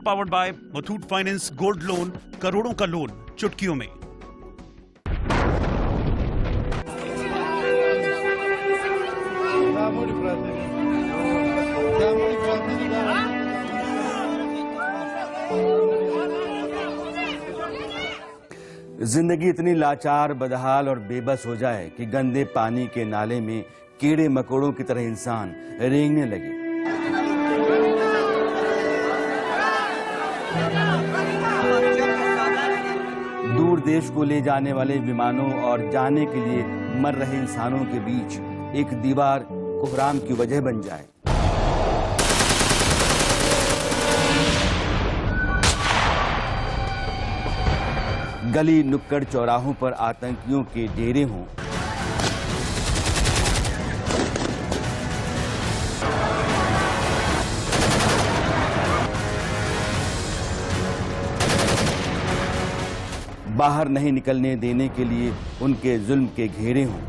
Powered by Muthoot finance gold loan, करोड़ों का loan चुटकियों में। जिंदगी इतनी लाचार, बदहाल और बेबस हो जाए कि गंदे पानी के नाले में कीड़े मकोड़ों की तरह इंसान रेंगने लगे। दूर देश को ले जाने वाले विमानों और जाने के लिए मर रहे इंसानों के बीच एक दीवार कोहराम की वजह बन जाए। गली नुक्कड़ चौराहों पर आतंकियों के डेरे हों, बाहर नहीं निकलने देने के लिए उनके जुल्म के घेरे हों,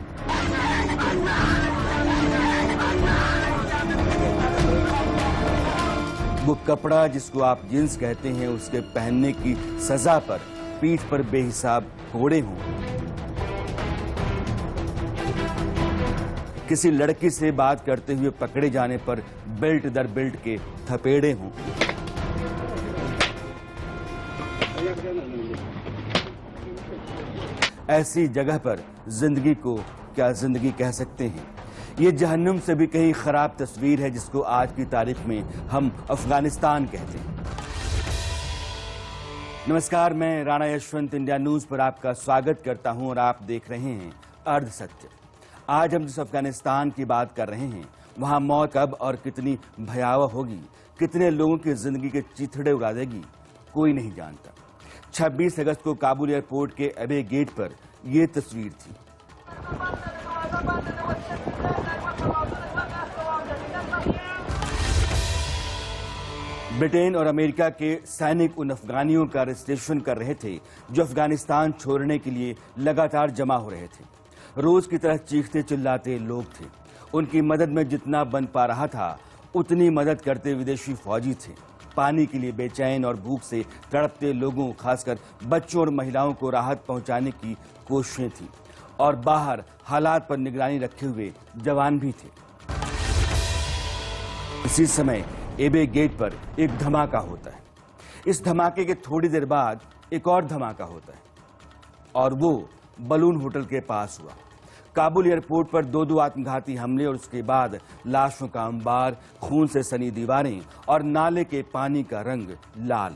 वो कपड़ा जिसको आप जींस कहते हैं उसके पहनने की सजा पर पीठ पर बेहिसाब कोड़े हों, किसी लड़की से बात करते हुए पकड़े जाने पर बेल्ट दर बेल्ट के थपेड़े हों, ऐसी जगह पर जिंदगी को क्या जिंदगी कह सकते हैं? ये जहन्नुम से भी कहीं खराब तस्वीर है जिसको आज की तारीख में हम अफगानिस्तान कहते हैं। नमस्कार, मैं राणा यशवंत इंडिया न्यूज पर आपका स्वागत करता हूं और आप देख रहे हैं अर्ध सत्य। आज हम जिस अफगानिस्तान की बात कर रहे हैं वहां मौत कब और कितनी भयावह होगी, कितने लोगों की जिंदगी के चिथड़े उड़ा देगी, कोई नहीं जानता। 26 अगस्त को काबुल एयरपोर्ट के एबे गेट पर यह तस्वीर थी। ब्रिटेन और अमेरिका के सैनिक उन अफगानियों का रजिस्ट्रेशन कर रहे थे जो अफगानिस्तान छोड़ने के लिए लगातार जमा हो रहे थे। रोज की तरह चीखते चिल्लाते लोग थे। उनकी मदद में जितना बन पा रहा था उतनी मदद करते विदेशी फौजी थे। पानी के लिए बेचैन और भूख से तड़पते लोगों, खासकर बच्चों और महिलाओं को राहत पहुंचाने की कोशिशें थी और बाहर हालात पर निगरानी रखे हुए जवान भी थे। इसी समय एबे गेट पर एक धमाका होता है। इस धमाके के थोड़ी देर बाद एक और धमाका होता है और वो बलून होटल के पास हुआ। काबुल एयरपोर्ट पर दो आत्मघाती हमले और उसके बाद लाशों का अंबार, खून से सनी दीवारें और नाले के पानी का रंग लाल।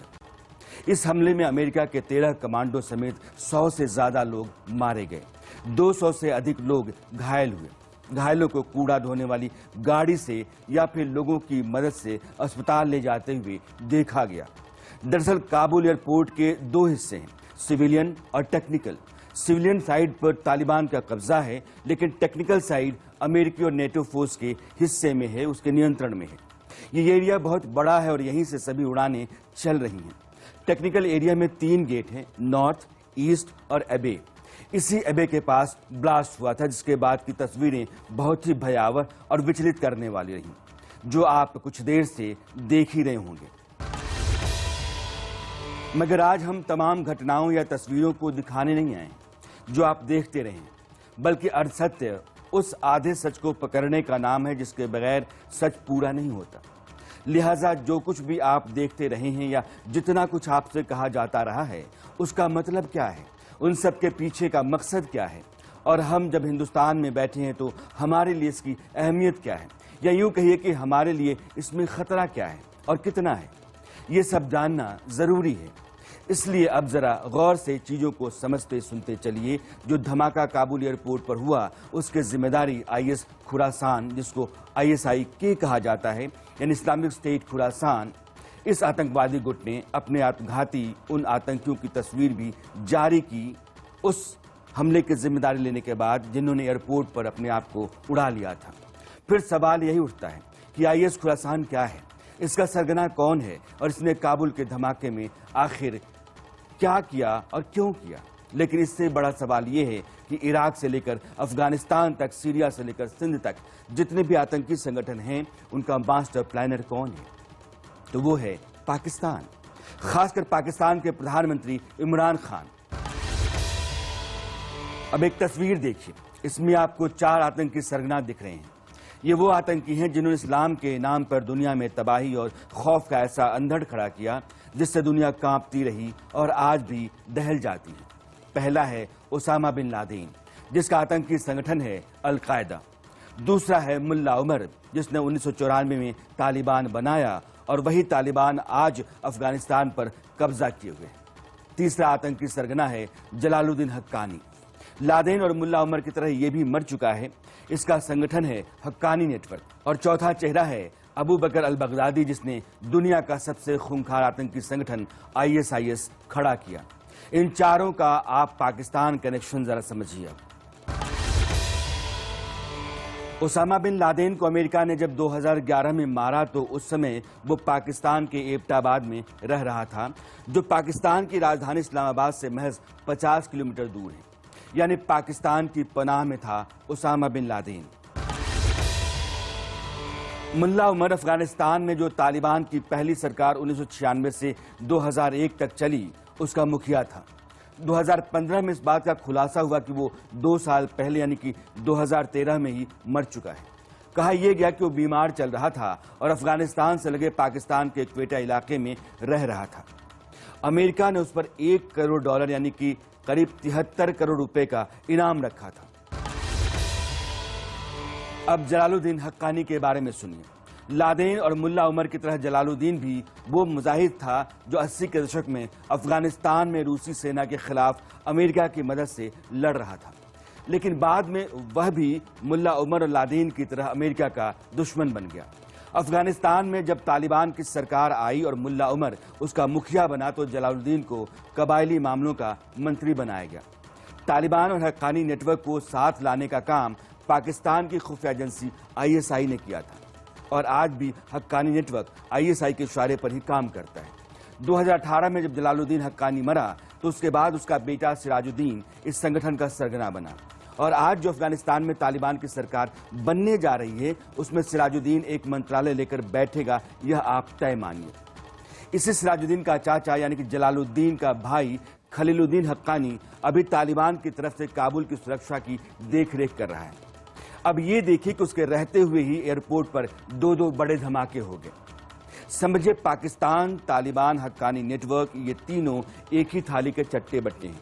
इस हमले में अमेरिका के 13 कमांडो समेत 100 से ज्यादा लोग मारे गए। 200 से अधिक लोग घायल हुए। घायलों को कूड़ा ढोने वाली गाड़ी से या फिर लोगों की मदद से अस्पताल ले जाते हुए देखा गया। दरअसल काबुल एयरपोर्ट के दो हिस्से हैं, सिविलियन और टेक्निकल। सिविलियन साइड पर तालिबान का कब्जा है, लेकिन टेक्निकल साइड अमेरिकी और नेटो फोर्स के हिस्से में है, उसके नियंत्रण में है। ये एरिया बहुत बड़ा है और यहीं से सभी उड़ानें चल रही हैं। टेक्निकल एरिया में 3 गेट हैं, नॉर्थ, ईस्ट और एबे। इसी एबे के पास ब्लास्ट हुआ था, जिसके बाद की तस्वीरें बहुत ही भयावह और विचलित करने वाली रहीं, जो आप कुछ देर से देख ही रहे होंगे। मगर आज हम तमाम घटनाओं या तस्वीरों को दिखाने नहीं आए जो आप देखते रहे, बल्कि अर्ध सत्य उस आधे सच को पकड़ने का नाम है जिसके बगैर सच पूरा नहीं होता। लिहाजा जो कुछ भी आप देखते रहे हैं या जितना कुछ आपसे कहा जाता रहा है, उसका मतलब क्या है, उन सब के पीछे का मकसद क्या है, और हम जब हिंदुस्तान में बैठे हैं तो हमारे लिए इसकी अहमियत क्या है, या यूं कहिए कि हमारे लिए इसमें खतरा क्या है और कितना है, ये सब जानना जरूरी है। इसलिए अब जरा गौर से चीजों को समझते सुनते चलिए। जो धमाका काबुल एयरपोर्ट पर हुआ उसकी जिम्मेदारी आईएस खुरासान, जिसको ISIK कहा जाता है, यानी इस्लामिक स्टेट खुरासान, इस आतंकवादी गुट ने अपने आत्मघाती उन आतंकियों की तस्वीर भी जारी की उस हमले की जिम्मेदारी लेने के बाद जिन्होंने एयरपोर्ट पर अपने आप को उड़ा लिया था। फिर सवाल यही उठता है कि IS खुरासान क्या है, इसका सरगना कौन है और इसने काबुल के धमाके में आखिर क्या किया और क्यों किया। लेकिन इससे बड़ा सवाल यह है कि इराक से लेकर अफगानिस्तान तक, सीरिया से लेकर सिंध तक जितने भी आतंकी संगठन हैं, उनका मास्टर प्लानर कौन है? तो वो है पाकिस्तान। खासकर पाकिस्तान के प्रधानमंत्री इमरान खान। अब एक तस्वीर देखिए, इसमें आपको 4 आतंकी सरगना दिख रहे हैं। ये वो आतंकी हैं जिन्होंने इस्लाम के नाम पर दुनिया में तबाही और खौफ का ऐसा अंधड़ खड़ा किया जिससे दुनिया कांपती रही और आज भी दहल जाती है। पहला है ओसामा बिन लादेन, जिसका आतंकी संगठन है अल-कायदा। दूसरा है मुल्ला उमर, जिसने 1994 में तालिबान बनाया और वही तालिबान आज अफगानिस्तान पर कब्जा किए हुए। तीसरा आतंकी सरगना है जलालुद्दीन हक्कानी। लादेन और मुल्ला उमर की तरह ये भी मर चुका है, इसका संगठन है हक्कानी नेटवर्क। और चौथा चेहरा है अबू बकर अल बगदादी, जिसने दुनिया का सबसे खूंखार आतंकी संगठन ISIS खड़ा किया। इन चारों का आप पाकिस्तान कनेक्शन जरा समझिए। ओसामा बिन लादेन को अमेरिका ने जब 2011 में मारा तो उस समय वो पाकिस्तान के एबटाबाद में रह रहा था, जो पाकिस्तान की राजधानी इस्लामाबाद से महज 50 किलोमीटर दूर है। यानी पाकिस्तान की पनाह में था ओसामा बिन लादेन। मुल्ला उमर अफगानिस्तान में जो तालिबान की पहली सरकार 1996 से 2001 तक चली, उसका मुखिया था। 2015 में इस बात का खुलासा हुआ कि वो 2 साल पहले यानी कि 2013 में ही मर चुका है। कहा यह गया कि वो बीमार चल रहा था और अफगानिस्तान से लगे पाकिस्तान के क्वेटा इलाके में रह रहा था। अमेरिका ने उस पर $1 करोड़ यानी कि करीब 73 करोड़ रुपए का इनाम रखा था। अब जलालुद्दीन हक्कानी के बारे में सुनिए। लादेन और मुल्ला उमर की तरह जलालुद्दीन भी वो मुजाहिद था जो 80 के दशक में अफगानिस्तान में रूसी सेना के खिलाफ अमेरिका की मदद से लड़ रहा था, लेकिन बाद में वह भी मुल्ला उमर और लादेन की तरह अमेरिका का दुश्मन बन गया। अफगानिस्तान में जब तालिबान की सरकार आई और मुल्ला उमर उसका मुखिया बना तो जलालुद्दीन को कबायली मामलों का मंत्री बनाया गया। तालिबान और हक्कानी नेटवर्क को साथ लाने का काम पाकिस्तान की खुफिया एजेंसी ISI ने किया था और आज भी हक्कानी नेटवर्क ISI के इशारे पर ही काम करता है। 2018 में जब जलालुद्दीन हक्कानी मरा तो उसके बाद उसका बेटा सिराजुद्दीन इस संगठन का सरगना बना और आज जो अफगानिस्तान में तालिबान की सरकार बनने जा रही है उसमें सिराजुद्दीन एक मंत्रालय लेकर बैठेगा, यह आप तय मानिए। इसी सिराजुद्दीन का चाचा यानी कि जलालुद्दीन का भाई खलीलुद्दीन हक्कानी अभी तालिबान की तरफ से काबुल की सुरक्षा की देखरेख कर रहा है। अब ये देखिए कि उसके रहते हुए ही एयरपोर्ट पर 2 बड़े धमाके हो गए। समझिए, पाकिस्तान, तालिबान, हक्कानी नेटवर्क, ये तीनों एक ही थाली के चट्टे बट्टे हैं।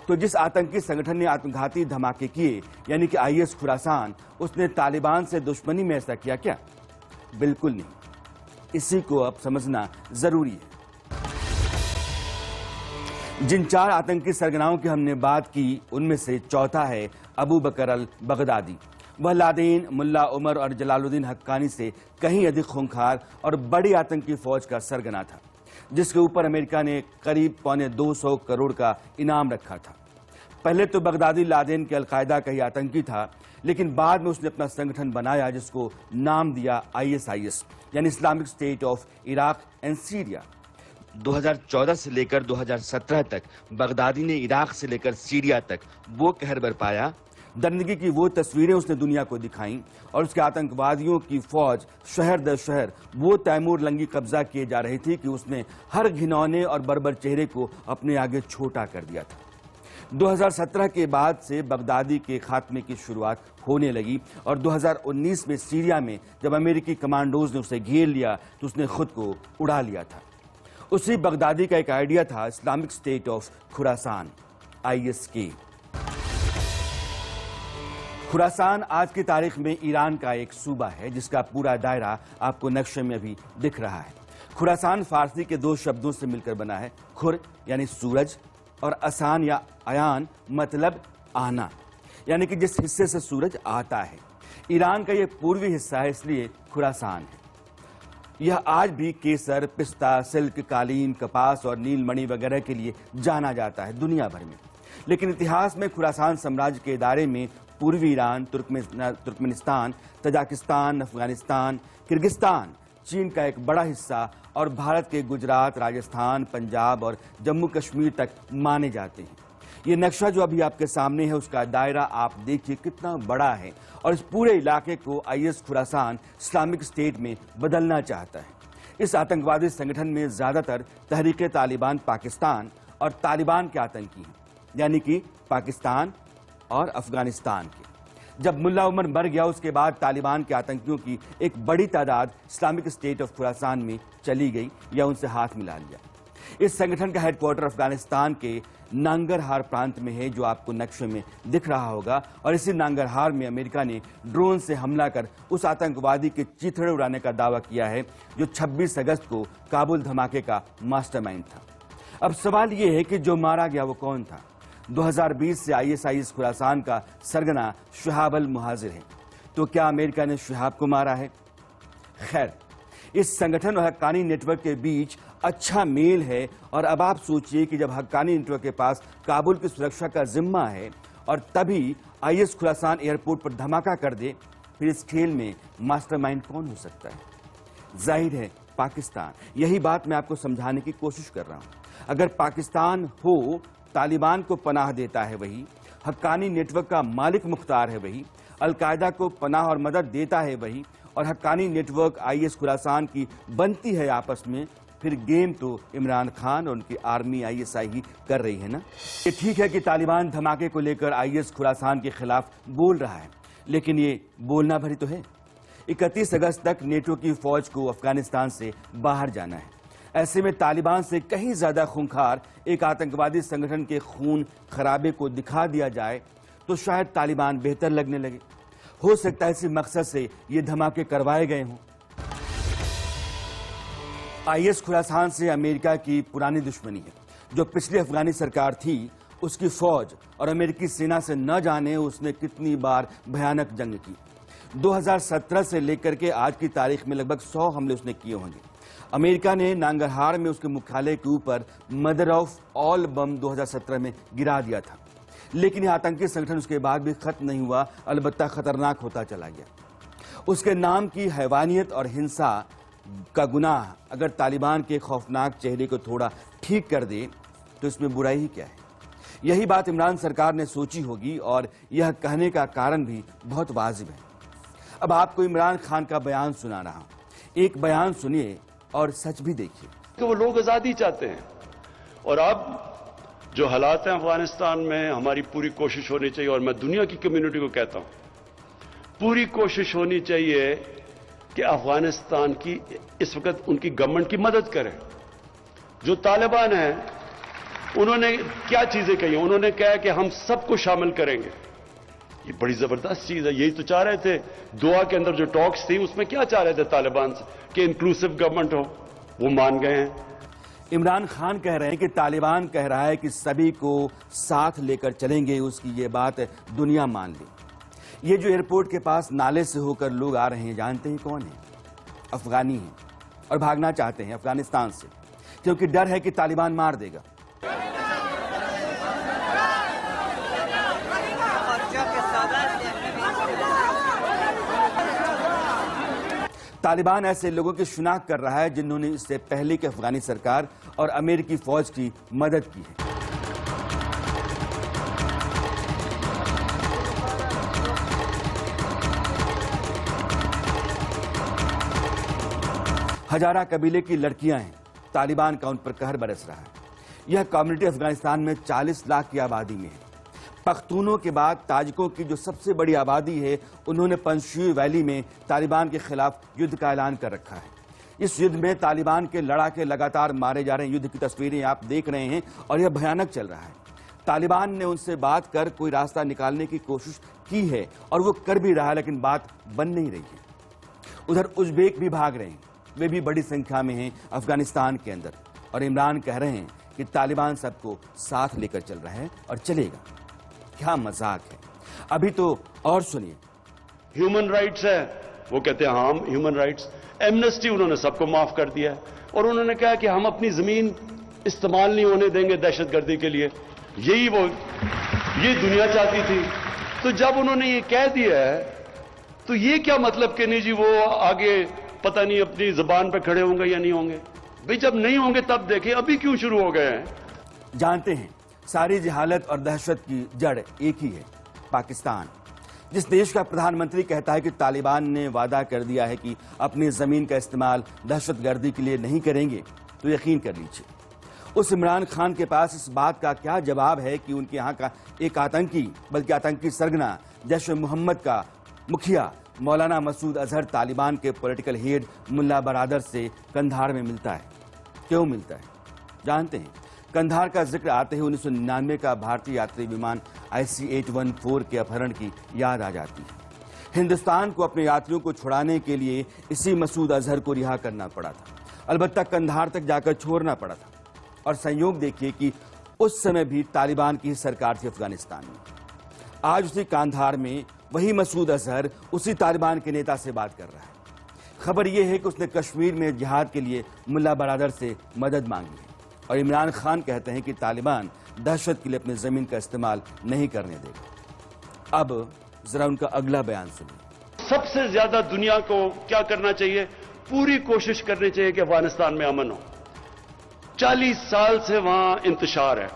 तो जिस आतंकी संगठन ने आत्मघाती धमाके किए यानी कि IS खुरासान, उसने तालिबान से दुश्मनी में ऐसा किया क्या? बिल्कुल नहीं। इसी को अब समझना जरूरी है। जिन 4 आतंकी सरगनाओं की हमने बात की उनमें से चौथा है अबू बकर अल बगदादी। वह लादेन, मुल्ला उमर और जलालुद्दीन हक्कानी से कहीं अधिक खूंखार और बड़ी आतंकी फौज का सरगना था, जिसके ऊपर अमेरिका ने करीब 225 करोड़ का इनाम रखा था। पहले तो बगदादी लादेन के अल-कायदा का ही आतंकी था, लेकिन बाद में उसने अपना संगठन बनाया जिसको नाम दिया ISIS यानी Islamic state of Iraq and Syria. 2014 से लेकर 2017 तक बगदादी ने इराक से लेकर सीरिया तक वो कहर बरपाया। दरिंदगी की वो तस्वीरें उसने दुनिया को दिखाई और उसके आतंकवादियों की फौज शहर दर शहर वो तैमूर लंगी कब्जा किए जा रही थी कि उसने हर घिनौने और बर्बर चेहरे को अपने आगे छोटा कर दिया था। 2017 के बाद से बगदादी के खात्मे की शुरुआत होने लगी और 2019 में सीरिया में जब अमेरिकी कमांडोज ने उसे घेर लिया तो उसने खुद को उड़ा लिया था। उसी बगदादी का एक आइडिया था Islamic state of Khorasan ISK। Khorasan आज की तारीख में ईरान का एक सूबा है जिसका पूरा दायरा आपको नक्शे में भी दिख रहा है। खुरासान फारसी के 2 शब्दों से मिलकर बना है, खुर यानी सूरज और असान या अयान मतलब आना, यानी कि जिस हिस्से से सूरज आता है। ईरान का यह पूर्वी हिस्सा है, इसलिए खुरासान है। यह आज भी केसर, पिस्ता, सिल्क, कालीन, कपास और नीलमणि वगैरह के लिए जाना जाता है दुनिया भर में। लेकिन इतिहास में खुरासान साम्राज्य के दायरे में पूर्वी Iran, Turkmenistan, Tajikistan, Afghanistan, Kyrgyzstan, चीन का एक बड़ा हिस्सा और भारत के गुजरात, राजस्थान, पंजाब और जम्मू कश्मीर तक माने जाते हैं। ये नक्शा जो अभी आपके सामने है उसका दायरा आप देखिए कितना बड़ा है और इस पूरे इलाके को IS खुरासान इस्लामिक स्टेट में बदलना चाहता है। इस आतंकवादी संगठन में ज्यादातर तहरीक तालिबान पाकिस्तान और तालिबान के आतंकी हैं, यानी कि पाकिस्तान और अफगानिस्तान के। जब मुल्ला उमर मर गया उसके बाद तालिबान के आतंकियों की एक बड़ी तादाद इस्लामिक स्टेट ऑफ खुरासान में चली गई या उनसे हाथ मिला लिया। इस संगठन का हेडक्वार्टर अफगानिस्तान के नांगरहार प्रांत में है, जो आपको नक्शे में दिख रहा होगा। और इसी नांगरहार में अमेरिका ने ड्रोन से हमला कर उस आतंकवादी के चीथड़े उड़ाने का दावा किया है जो 26 अगस्त को काबुल धमाके का मास्टरमाइंड था। अब सवाल यह है कि जो मारा गया वो कौन था? 2020 से ISIS खुरासान का सरगना शहाब अल मुहाजिर है। तो क्या अमेरिका ने शहाब को मारा है? खैर, इस संगठन और हक्कानी नेटवर्क के बीच अच्छा मेल है। और अब आप सोचिए कि जब हक्कानी नेटवर्क के पास काबुल की सुरक्षा का जिम्मा है और तभी IS खुरासान एयरपोर्ट पर धमाका कर दे, फिर इस खेल में मास्टरमाइंड कौन हो सकता है? जाहिर है पाकिस्तान। यही बात मैं आपको समझाने की कोशिश कर रहा हूं। अगर पाकिस्तान हो, तालिबान को पनाह देता है वही, हक्कानी नेटवर्क का मालिक मुख्तार है वही, अलकायदा को पनाह और मदद देता है वही, और हक्कानी नेटवर्क IS खुरासान की बनती है आपस में, फिर गेम तो इमरान खान और उनकी आर्मी ISI ही कर रही है ना। ये ठीक है कि तालिबान धमाके को लेकर IS खुरासान के खिलाफ बोल रहा है, लेकिन ये बोलना भरी तो है। 31 अगस्त तक नेटो की फौज को अफगानिस्तान से बाहर जाना है। ऐसे में तालिबान से कहीं ज्यादा खूंखार एक आतंकवादी संगठन के खून खराबे को दिखा दिया जाए तो शायद तालिबान बेहतर लगने लगे। हो सकता है इसी मकसद से ये धमाके करवाए गए हों। IS खुरासान से अमेरिका की पुरानी दुश्मनी है। जो पिछली अफगानी सरकार थी, उसकी फौज और अमेरिकी सेना से न जाने उसने कितनी बार भयानक जंग की। 2017 से लेकर के आज की तारीख में लगभग 100 हमले उसने किए होंगे। अमेरिका ने नांगरहार में उसके मुख्यालय के ऊपर मदर ऑफ ऑल बम 2017 में गिरा दिया था, लेकिन यह आतंकी संगठन उसके बाद भी खत्म नहीं हुआ, अलबत्ता खतरनाक होता चला गया। उसके नाम की हैवानियत और हिंसा का गुनाह अगर तालिबान के खौफनाक चेहरे को थोड़ा ठीक कर दे तो इसमें बुराई ही क्या है? यही बात इमरान सरकार ने सोची होगी और यह कहने का कारण भी बहुत वाजिब है। अब आपको इमरान खान का बयान सुना रहा हूं। एक बयान सुनिए और सच भी देखिए। कि वो लोग आजादी चाहते हैं और अब जो हालात हैं अफगानिस्तान में, हमारी पूरी कोशिश होनी चाहिए, और मैं दुनिया की कम्युनिटी को कहता हूं, पूरी कोशिश होनी चाहिए कि अफगानिस्तान की इस वक्त उनकी गवर्नमेंट की मदद करें। जो तालिबान हैं उन्होंने क्या चीजें कही? उन्होंने कहा कि हम सबको शामिल करेंगे। ये बड़ी जबरदस्त चीज है। यही तो चाह रहे थे दोहा के अंदर जो टॉक्स थी, उसमें क्या चाह रहे थे तालिबान से कि इंक्लूसिव गवर्नमेंट हो, वो मान गए हैं। इमरान खान कह रहे हैं कि तालिबान कह रहा है कि सभी को साथ लेकर चलेंगे, उसकी ये बात दुनिया मान ली। ये जो एयरपोर्ट के पास नाले से होकर लोग आ रहे हैं, जानते हैं कौन है? अफगानी हैं और भागना चाहते हैं अफगानिस्तान से, क्योंकि डर है कि तालिबान मार देगा। तालिबान ऐसे लोगों की शिनाख्त कर रहा है जिन्होंने इससे पहले की अफगानी सरकार और अमेरिकी फौज की मदद की है। हजारा कबीले की लड़कियां हैं, तालिबान का उन पर कहर बरस रहा है। यह कम्युनिटी अफगानिस्तान में 40 लाख की आबादी में है। पख्तूनों के बाद ताजिकों की जो सबसे बड़ी आबादी है, उन्होंने पंजशीर वैली में तालिबान के खिलाफ युद्ध का ऐलान कर रखा है। इस युद्ध में तालिबान के लड़ाके लगातार मारे जा रहे हैं। युद्ध की तस्वीरें आप देख रहे हैं और यह भयानक चल रहा है। तालिबान ने उनसे बात कर कोई रास्ता निकालने की कोशिश की है और वो कर भी रहा है, लेकिन बात बन नहीं रही है। उधर उज़्बेक भी भाग रहे हैं, वे भी बड़ी संख्या में हैं अफगानिस्तान के अंदर, और इमरान कह रहे हैं कि तालिबान सबको साथ लेकर चल रहा है और चलेगा। क्या मजाक है। अभी तो और सुनिए। ह्यूमन राइट्स है, वो कहते हैं हाँ ह्यूमन राइट्स। एमनेस्टी उन्होंने सबको माफ कर दिया और उन्होंने कहा कि हम अपनी जमीन इस्तेमाल नहीं होने देंगे दहशतगर्दी के लिए। ये दुनिया चाहती थी। तो जब उन्होंने ये कह दिया है तो ये क्या मतलब कि नहीं जी वो आगे पता नहीं अपनी जुबान पे खड़े होंगे या नहीं होंगे? भाई जब नहीं होंगे तब देखिए, अभी क्यों शुरू हो गए हैं? जानते हैं सारी जहालत और दहशत की जड़ एक ही है, पाकिस्तान। जिस देश का प्रधानमंत्री कहता है कि तालिबान ने वादा कर दिया है कि अपनी जमीन का इस्तेमाल दहशतगर्दी के लिए नहीं करेंगे, तो यकीन कर लीजिए उस इमरान खान के पास इस बात का क्या जवाब है कि उनके यहाँ का एक आतंकी, बल्कि आतंकी सरगना जैश ए मोहम्मद का मुखिया मौलाना मसूद अजहर तालिबान के पॉलिटिकल हेड मुल्ला बरादर से कंधार में मिलता है। क्यों मिलता है जानते हैं? कंधार का जिक्र आते ही 1999 का भारतीय यात्री विमान IC-814 के अपहरण की याद आ जाती है। हिंदुस्तान को अपने यात्रियों को छुड़ाने के लिए इसी मसूद अजहर को रिहा करना पड़ा था, अलबत्ता कंधार तक जाकर छोड़ना पड़ा था। और संयोग देखिए कि उस समय भी तालिबान की सरकार थी अफगानिस्तान में। आज उसी कंधार में वही मसूद अजहर उसी तालिबान के नेता से बात कर रहा है। खबर यह है कि उसने कश्मीर में जिहाद के लिए मुल्ला बरादर से मदद मांगी है और इमरान खान कहते हैं कि तालिबान दहशत के लिए अपनी जमीन का इस्तेमाल नहीं करने देगा। अब जरा उनका अगला बयान सुनिए। सबसे ज्यादा दुनिया को क्या करना चाहिए? पूरी कोशिश करनी चाहिए कि अफगानिस्तान में अमन हो। 40 साल से वहां इंतशार है,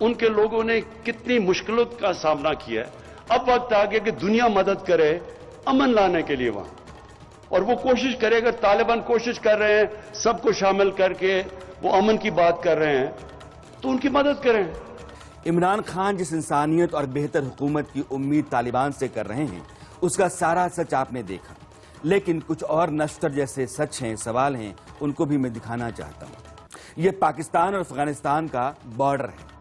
उनके लोगों ने कितनी मुश्किलों का सामना किया है। अब वक्त आ गया कि दुनिया मदद करे अमन लाने के लिए वहां, और वो कोशिश करे। अगर तालिबान कोशिश कर रहे हैं सबको शामिल करके वो अमन की बात कर रहे हैं, तो उनकी मदद करें। इमरान खान जिस इंसानियत और बेहतर हुकूमत की उम्मीद तालिबान से कर रहे हैं, उसका सारा सच आपने देखा, लेकिन कुछ और नश्तर जैसे सच हैं, सवाल हैं, उनको भी मैं दिखाना चाहता हूं। यह पाकिस्तान और अफगानिस्तान का बॉर्डर है।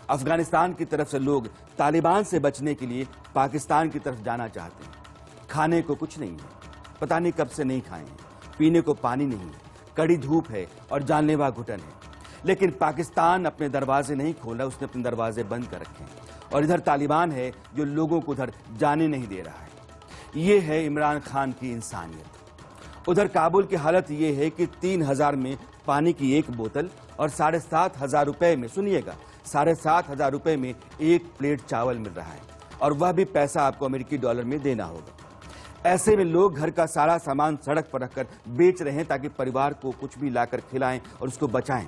अफगानिस्तान की तरफ से लोग तालिबान से बचने के लिए पाकिस्तान की तरफ जाना चाहते हैं। खाने को कुछ नहीं है, पता नहीं कब से नहीं खाए हैं, पीने को पानी नहीं है, कड़ी धूप है और जानलेवा घुटन है। लेकिन पाकिस्तान अपने दरवाजे नहीं खोला, उसने अपने दरवाजे बंद कर रखे हैं। और इधर तालिबान है जो लोगों को उधर जाने नहीं दे रहा है। ये है इमरान खान की इंसानियत। उधर काबुल की हालत ये है कि 3000 में पानी की एक बोतल और 7,500 रुपए में, सुनिएगा, 7,500 रुपए में एक प्लेट चावल मिल रहा है, और वह भी पैसा आपको अमेरिकी डॉलर में देना होगा। ऐसे में लोग घर का सारा सामान सड़क पर रखकर बेच रहे हैं ताकि परिवार को कुछ भी लाकर खिलाएं और उसको बचाएं।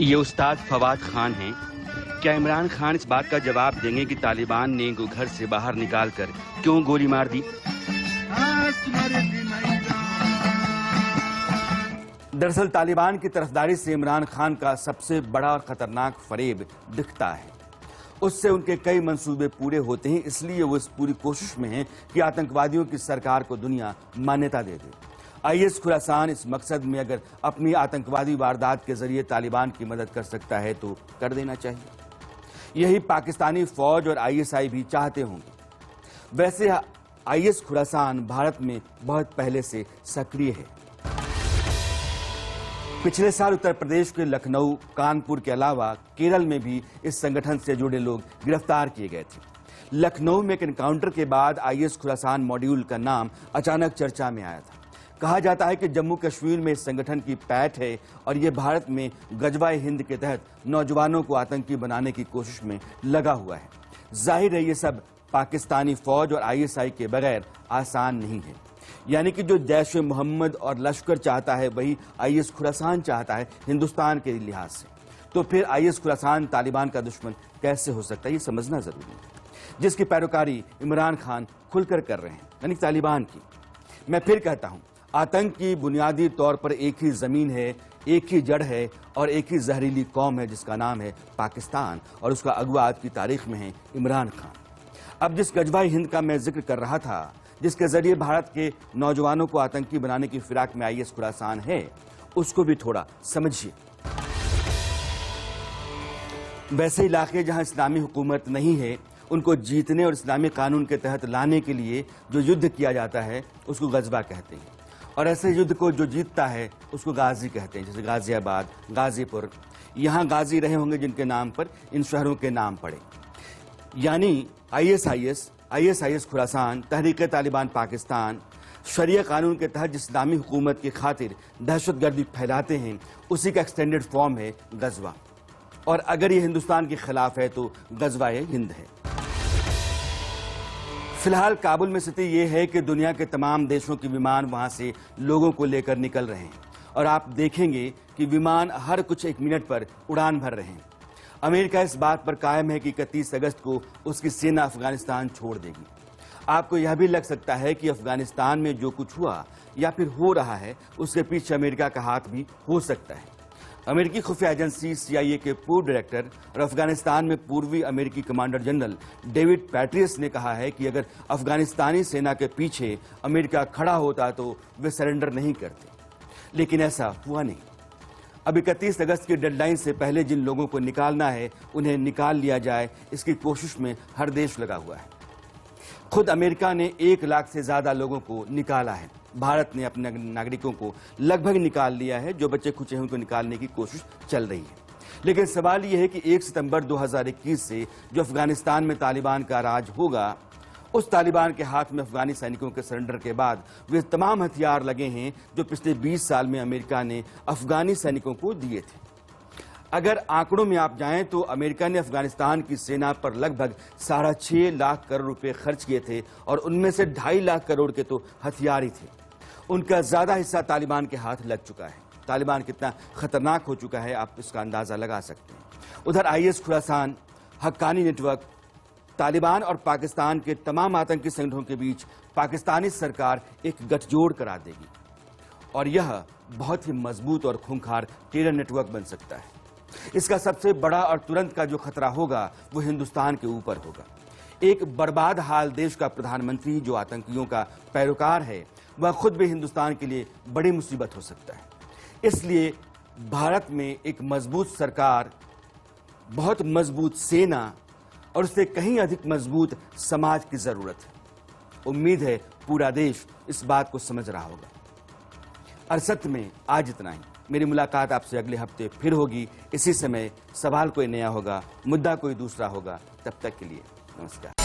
ये उस्ताद फवाद खान हैं। क्या इमरान खान इस बात का जवाब देंगे कि तालिबान ने इनको घर से बाहर निकालकर क्यों गोली मार दी? दरअसल तालिबान की तरफदारी से इमरान खान का सबसे बड़ा और खतरनाक फरेब दिखता है। उससे उनके कई मंसूबे पूरे होते हैं, इसलिए वो इस पूरी कोशिश में हैं कि आतंकवादियों की सरकार को दुनिया मान्यता दे दे। IS खुरासान इस मकसद में अगर अपनी आतंकवादी वारदात के जरिए तालिबान की मदद कर सकता है तो कर देना चाहिए। यही पाकिस्तानी फौज और ISI भी चाहते होंगे। वैसे IS खुरासान भारत में बहुत पहले से सक्रिय है। पिछले साल उत्तर प्रदेश के लखनऊ, कानपुर के अलावा केरल में भी इस संगठन से जुड़े लोग गिरफ्तार किए गए थे। लखनऊ में एक एनकाउंटर के बाद IS खुरासान मॉड्यूल का नाम अचानक चर्चा में आया था। कहा जाता है कि जम्मू कश्मीर में इस संगठन की पैठ है और ये भारत में गजवाए हिंद के तहत नौजवानों को आतंकी बनाने की कोशिश में लगा हुआ है। जाहिर है ये सब पाकिस्तानी फौज और ISI के बगैर आसान नहीं है। यानी कि जो जैश ए मोहम्मद और लश्कर चाहता है वही IS खुरासान चाहता है हिंदुस्तान के लिहाज से। तो फिर IS खुरासान तालिबान का दुश्मन कैसे हो सकता है, ये समझना जरूरी है, जिसकी पैरोकारी इमरान खान खुलकर कर रहे हैं, यानी तालिबान की। मैं फिर कहता हूं, आतंक की बुनियादी तौर पर एक ही जमीन है, एक ही जड़ है और एक ही जहरीली कौम है जिसका नाम है पाकिस्तान, और उसका अगुवा आज की तारीख में है इमरान खान। अब जिस गजवाए हिंद का मैं जिक्र कर रहा था, जिसके जरिए भारत के नौजवानों को आतंकी बनाने की फिराक में IS खुरासान है, उसको भी थोड़ा समझिए। वैसे इलाके जहां इस्लामी हुकूमत नहीं है, उनको जीतने और इस्लामी कानून के तहत लाने के लिए जो युद्ध किया जाता है उसको गजवा कहते हैं, और ऐसे युद्ध को जो जीतता है उसको गाजी कहते हैं। जैसे गाजियाबाद, गाजीपुर, यहाँ गाजी रहे होंगे जिनके नाम पर इन शहरों के नाम पड़े। यानी ISIS खुरासान, तहरीक तालिबान पाकिस्तान शरिया कानून के तहत इस्लामी हुकूमत की खातिर दहशतगर्दी फैलाते हैं, उसी का एक्सटेंडेड फॉर्म है गजवा। और अगर ये हिंदुस्तान के खिलाफ है तो गजवा हिंद है। फिलहाल काबुल में स्थिति ये है कि दुनिया के तमाम देशों के विमान वहां से लोगों को लेकर निकल रहे हैं और आप देखेंगे कि विमान हर कुछ 1 मिनट पर उड़ान भर रहे हैं। अमेरिका इस बात पर कायम है कि 31 अगस्त को उसकी सेना अफगानिस्तान छोड़ देगी। आपको यह भी लग सकता है कि अफगानिस्तान में जो कुछ हुआ या फिर हो रहा है उसके पीछे अमेरिका का हाथ भी हो सकता है। अमेरिकी खुफिया एजेंसी CIA के पूर्व डायरेक्टर और अफगानिस्तान में पूर्वी अमेरिकी कमांडर जनरल डेविड पैट्रियस ने कहा है कि अगर अफगानिस्तानी सेना के पीछे अमेरिका खड़ा होता तो वे सरेंडर नहीं करते, लेकिन ऐसा हुआ नहीं। अब 31 अगस्त की डेडलाइन से पहले जिन लोगों को निकालना है उन्हें निकाल लिया जाए, इसकी कोशिश में हर देश लगा हुआ है। खुद अमेरिका ने 1 लाख से ज्यादा लोगों को निकाला है। भारत ने अपने नागरिकों को लगभग निकाल लिया है। जो बच्चे खुचे हैं उनको निकालने की कोशिश चल रही है। लेकिन सवाल यह है कि 1 सितंबर 2021 से जो अफगानिस्तान में तालिबान का राज होगा, उस तालिबान के हाथ में अफगानी सैनिकों के सरेंडर के बाद वे तमाम हथियार लगे हैं जो पिछले 20 साल में अमेरिका ने अफगानी सैनिकों को दिए थे। अगर आंकड़ों में आप जाएं तो अमेरिका ने अफगानिस्तान की सेना पर लगभग 6.5 लाख करोड़ रुपए खर्च किए थे और उनमें से 2.5 लाख करोड़ के तो हथियार ही थे। उनका ज्यादा हिस्सा तालिबान के हाथ लग चुका है। तालिबान कितना खतरनाक हो चुका है आप इसका अंदाजा लगा सकते हैं। उधर IS खुरासान, हक्कानी नेटवर्क, तालिबान और पाकिस्तान के तमाम आतंकी संगठनों के बीच पाकिस्तानी सरकार एक गठजोड़ करा देगी और यह बहुत ही मजबूत और खूंखार टेरर नेटवर्क बन सकता है। इसका सबसे बड़ा और तुरंत का जो खतरा होगा वो हिंदुस्तान के ऊपर होगा। एक बर्बाद हाल देश का प्रधानमंत्री जो आतंकियों का पैरोकार है वह खुद भी हिंदुस्तान के लिए बड़ी मुसीबत हो सकता है। इसलिए भारत में एक मजबूत सरकार, बहुत मजबूत सेना और उससे कहीं अधिक मजबूत समाज की जरूरत है। उम्मीद है पूरा देश इस बात को समझ रहा होगा। अरसत में आज इतना ही। मेरी मुलाकात आपसे अगले हफ्ते फिर होगी। इसी समय सवाल कोई नया होगा, मुद्दा कोई दूसरा होगा। तब तक के लिए नमस्कार।